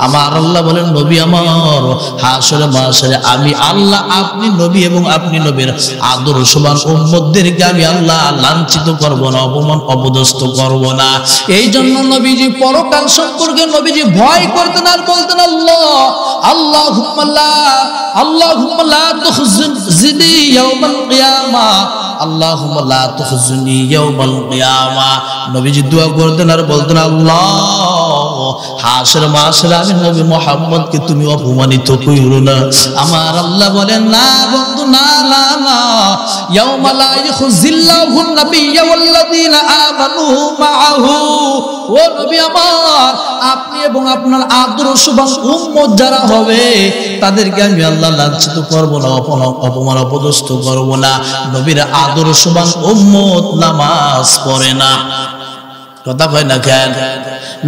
আমার আল্লাহ বলেন নবী আমার, হাসর মাসরে আমি আল্লাহ আপনি নবী এবং আপনি নবীর আদর্শবান উম্মতদেরকে আমি আল্লাহ লাঞ্ছিত করব না, অপমান অপদস্থ করব না। এই জন্য নবীজি পরকাল সম্পর্কে নবীজি ভয় করতেন আর বলতেন আল্লাহুম্মা লা তুখজিনি ইয়াউমাল কিয়ামা, আল্লাহুম্মা লা তুখজিনি ইয়াউমাল কিয়ামা। নবীজি দোয়া করতেন আর বলতেন আল্লাহ হাসর মাসরে আমি নবী মুহাম্মদকে তুমি অপমানিত কইরো না। আমার আল্লাহ বলেন না বন্ধু, না না না, ইয়াউমা লা ইখজিল্লাহুন নাবিয়্যা ওয়াল্লাযীনা আমানু মাআহু, ও নবী আমার আপনি এবং আপনার আদর্শবান উম্মত যারা হবে তাদেরকে আমি আল্লাহ লাঞ্ছিত করব না, অপমান অপদস্থ করব না। নবীর আদর্শবান উম্মত নামাজ পড়ে না, কথা কয় না কেন?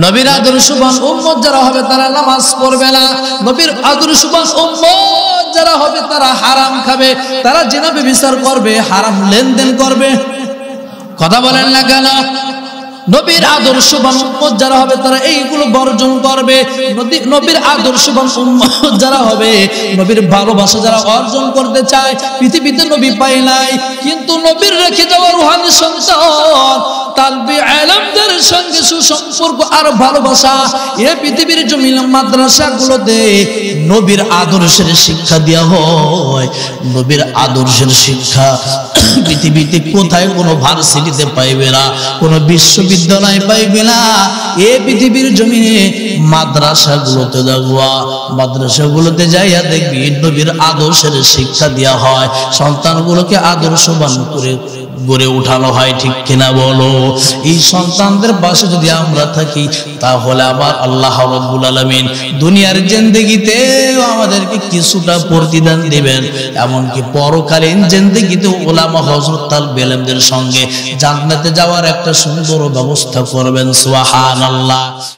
নবীর আদর্শবান উম্মত যারা হবে তারা নামাজ পড়বে না। নবীর আদর্শবান উম্মত যারা হবে তারা হারাম খাবে, তারা জিনা ব্যভিচার করবে, হারাম লেনদেন করবে। কথা বলেন না কেন? নবীর আদর্শবান উম্মত যারা হবে তারা এইগুলো বর্জন করবে। নবীর আদর্শবান উম্মত যারা হবে, নবীর ভালোবাসা যারা অর্জন করতে চায়, পৃথিবীতে নবী পায় নাই কিন্তু নবীর রেখে যাওয়া রূহানি সন্তান তালবে ইলমদের সঙ্গে সুসম্পর্ক আর ভালোবাসা এই পৃথিবীর জমিন মাদ্রাসাগুলোতে নবীর আদর্শের শিক্ষা দেওয়া হয়। নবীর আদর্শের শিক্ষা পৃথিবীতে কোথায় কোনো ভার্সিটিতে পাইবে না, কোনো বিশ্ববিদ্যালয় পাইবে না। এই পৃথিবীর জমিনে মাদ্রাসাগুলোতে যাওয়া, মাদ্রাসাগুলোতে যাইয়া দেখবি নবীর আদর্শের শিক্ষা দেওয়া হয়, সন্তানগুলোকে আদর্শবান করে গড়ে উঠানো হয়। ঠিক কিনা বলো? এই সন্তানদের পাশে যদি আমরা থাকি তাহলে আবার আল্লাহ রাব্বুল আলামিন দুনিয়ার জিন্দেগিতে আমাদেরকে কিছুটা প্রতিদান দিবেন, এমনকি পরকালীন জিন্দেগিতে উলামা হযরত তালবে ইলমদের সঙ্গে জান্নাতে যাওয়ার একটা সুন্দর ব্যবস্থা করবেন। সুবহানাল্লাহ।